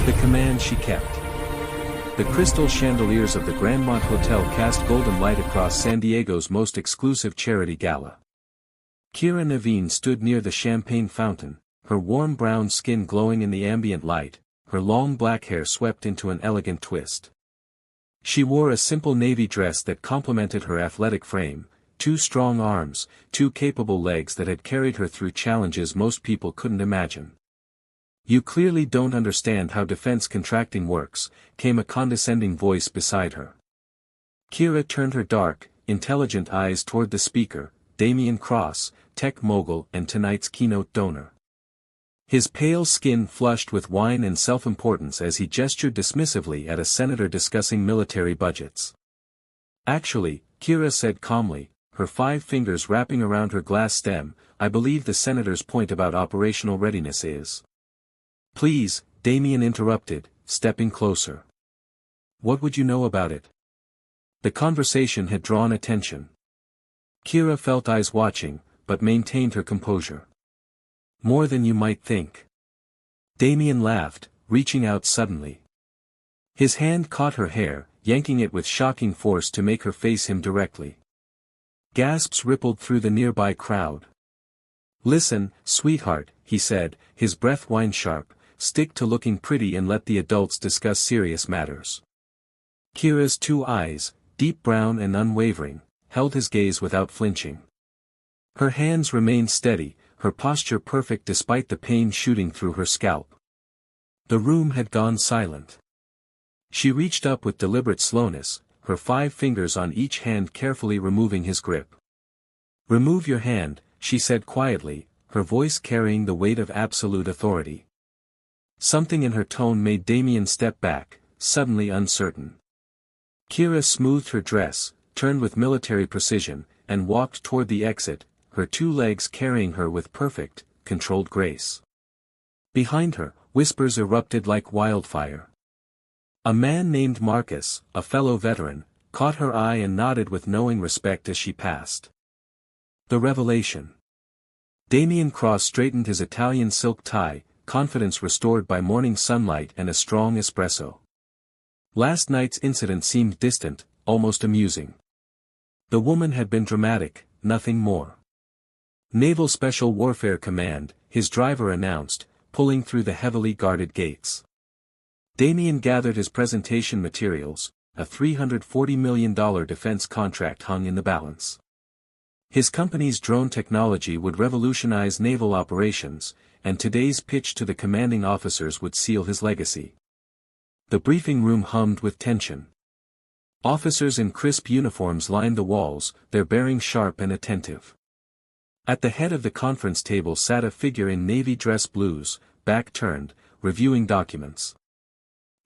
The command she kept. The crystal chandeliers of the Grandmont Hotel cast golden light across San Diego's most exclusive charity gala. Kira Naveen stood near the champagne fountain, her warm brown skin glowing in the ambient light, her long black hair swept into an elegant twist. She wore a simple navy dress that complemented her athletic frame, two strong arms, two capable legs that had carried her through challenges most people couldn't imagine. "You clearly don't understand how defense contracting works," came a condescending voice beside her. Kira turned her dark, intelligent eyes toward the speaker, Damian Cross, tech mogul and tonight's keynote donor. His pale skin flushed with wine and self-importance as he gestured dismissively at a senator discussing military budgets. "Actually," Kira said calmly, her 5 fingers wrapping around her glass stem, "I believe the senator's point about operational readiness is—" "Please," Damian interrupted, stepping closer. "What would you know about it?" The conversation had drawn attention. Kira felt eyes watching, but maintained her composure. "More than you might think." Damian laughed, reaching out suddenly. His hand caught her hair, yanking it with shocking force to make her face him directly. Gasps rippled through the nearby crowd. "Listen, sweetheart," he said, his breath wine-sharp, "stick to looking pretty and let the adults discuss serious matters." Kira's 2 eyes, deep brown and unwavering, held his gaze without flinching. Her hands remained steady, her posture perfect despite the pain shooting through her scalp. The room had gone silent. She reached up with deliberate slowness, her 5 fingers on each hand carefully removing his grip. "Remove your hand," she said quietly, her voice carrying the weight of absolute authority. Something in her tone made Damian step back, suddenly uncertain. Kira smoothed her dress, turned with military precision, and walked toward the exit, her 2 legs carrying her with perfect, controlled grace. Behind her, whispers erupted like wildfire. A man named Marcus, a fellow veteran, caught her eye and nodded with knowing respect as she passed. The revelation. Damian Cross straightened his Italian silk tie, confidence restored by morning sunlight and a strong espresso. Last night's incident seemed distant, almost amusing. The woman had been dramatic, nothing more. "Naval Special Warfare Command," his driver announced, pulling through the heavily guarded gates. Damian gathered his presentation materials, a $340 million defense contract hung in the balance. His company's drone technology would revolutionize naval operations, and today's pitch to the commanding officers would seal his legacy. The briefing room hummed with tension. Officers in crisp uniforms lined the walls, their bearing sharp and attentive. At the head of the conference table sat a figure in navy dress blues, back turned, reviewing documents.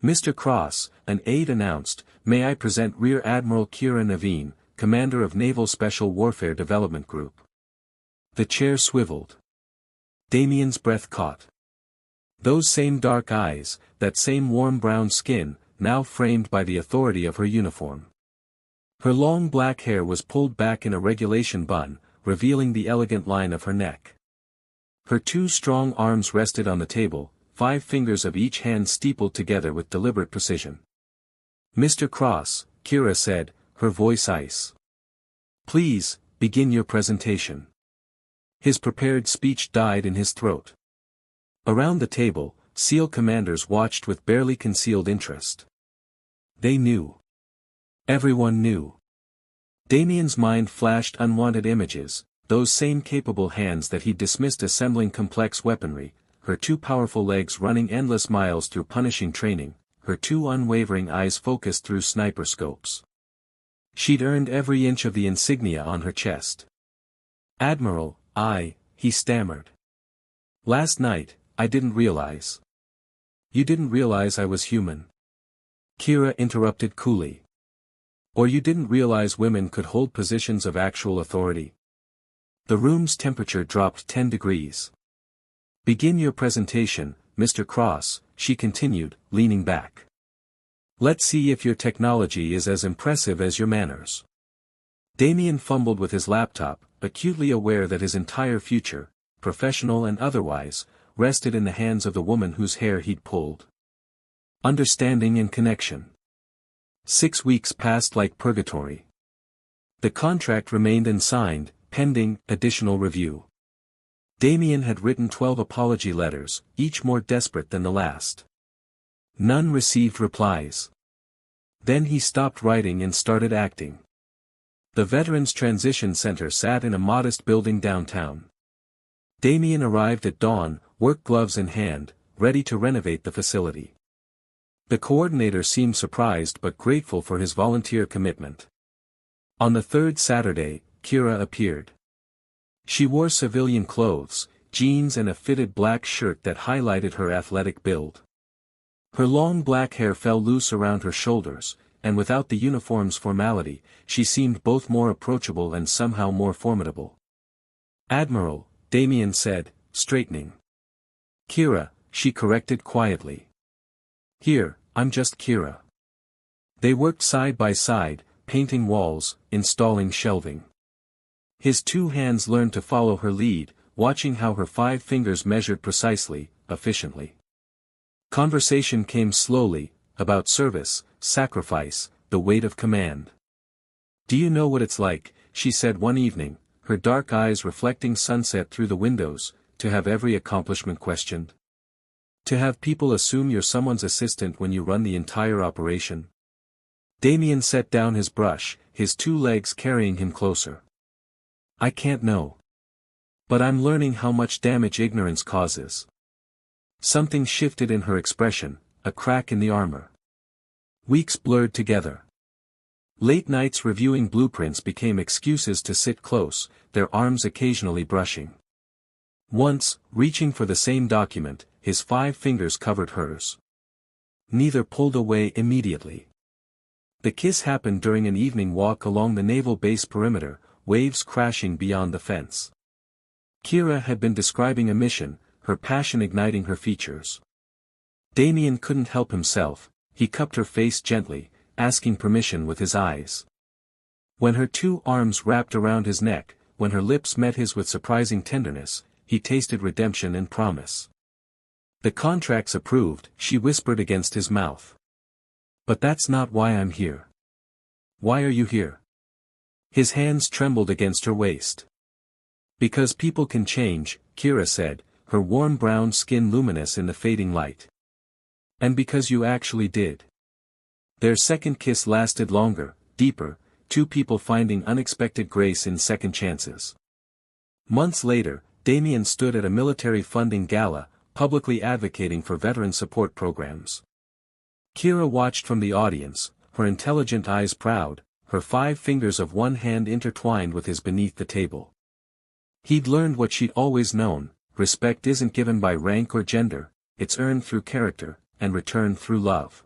"Mr. Cross," an aide announced, "may I present Rear Admiral Kira Naveen, Commander of Naval Special Warfare Development Group." The chair swiveled. Damian's breath caught. Those same dark eyes, that same warm brown skin, now framed by the authority of her uniform. Her long black hair was pulled back in a regulation bun, revealing the elegant line of her neck. Her 2 strong arms rested on the table, 5 fingers of each hand steepled together with deliberate precision. "Mr. Cross," Kira said, her voice ice. "Please, begin your presentation." His prepared speech died in his throat. Around the table, SEAL commanders watched with barely concealed interest. They knew. Everyone knew. Damian's mind flashed unwanted images, those same capable hands that he'd dismissed assembling complex weaponry, her 2 powerful legs running endless miles through punishing training, her 2 unwavering eyes focused through sniper scopes. She'd earned every inch of the insignia on her chest. "Admiral, he stammered. "Last night, I didn't realize." "You didn't realize I was human?" Kira interrupted coolly. "Or you didn't realize women could hold positions of actual authority?" The room's temperature dropped 10 degrees. "Begin your presentation, Mr. Cross," she continued, leaning back. "Let's see if your technology is as impressive as your manners." Damian fumbled with his laptop, acutely aware that his entire future, professional and otherwise, rested in the hands of the woman whose hair he'd pulled. Understanding and connection. 6 weeks passed like purgatory. The contract remained unsigned, pending additional review. Damien had written 12 apology letters, each more desperate than the last. None received replies. Then he stopped writing and started acting. The Veterans Transition Center sat in a modest building downtown. Damien arrived at dawn, work gloves in hand, ready to renovate the facility. The coordinator seemed surprised but grateful for his volunteer commitment. On the third Saturday, Kira appeared. She wore civilian clothes, jeans and a fitted black shirt that highlighted her athletic build. Her long black hair fell loose around her shoulders, and without the uniform's formality, she seemed both more approachable and somehow more formidable. "Admiral," Damien said, straightening. "Kira," she corrected quietly. "Here, I'm just Kira." They worked side by side, painting walls, installing shelving. His 2 hands learned to follow her lead, watching how her 5 fingers measured precisely, efficiently. Conversation came slowly, about service, sacrifice, the weight of command. "Do you know what it's like," she said one evening, her dark eyes reflecting sunset through the windows, "to have every accomplishment questioned? To have people assume you're someone's assistant when you run the entire operation?" Damien set down his brush, his 2 legs carrying him closer. "I can't know. But I'm learning how much damage ignorance causes." Something shifted in her expression, a crack in the armor. Weeks blurred together. Late nights reviewing blueprints became excuses to sit close, their arms occasionally brushing. Once, reaching for the same document, his 5 fingers covered hers. Neither pulled away immediately. The kiss happened during an evening walk along the naval base perimeter, waves crashing beyond the fence. Kira had been describing a mission, her passion igniting her features. Damien couldn't help himself, he cupped her face gently, asking permission with his eyes. When her 2 arms wrapped around his neck, when her lips met his with surprising tenderness, he tasted redemption and promise. "The contract's approved," she whispered against his mouth. "But that's not why I'm here." "Why are you here?" His hands trembled against her waist. "Because people can change," Kira said, her warm brown skin luminous in the fading light. "And because you actually did." Their second kiss lasted longer, deeper, 2 people finding unexpected grace in second chances. Months later, Damien stood at a military funding gala, publicly advocating for veteran support programs. Kira watched from the audience, her intelligent eyes proud, her 5 fingers of one hand intertwined with his beneath the table. He'd learned what she'd always known: respect isn't given by rank or gender, it's earned through character, and returned through love.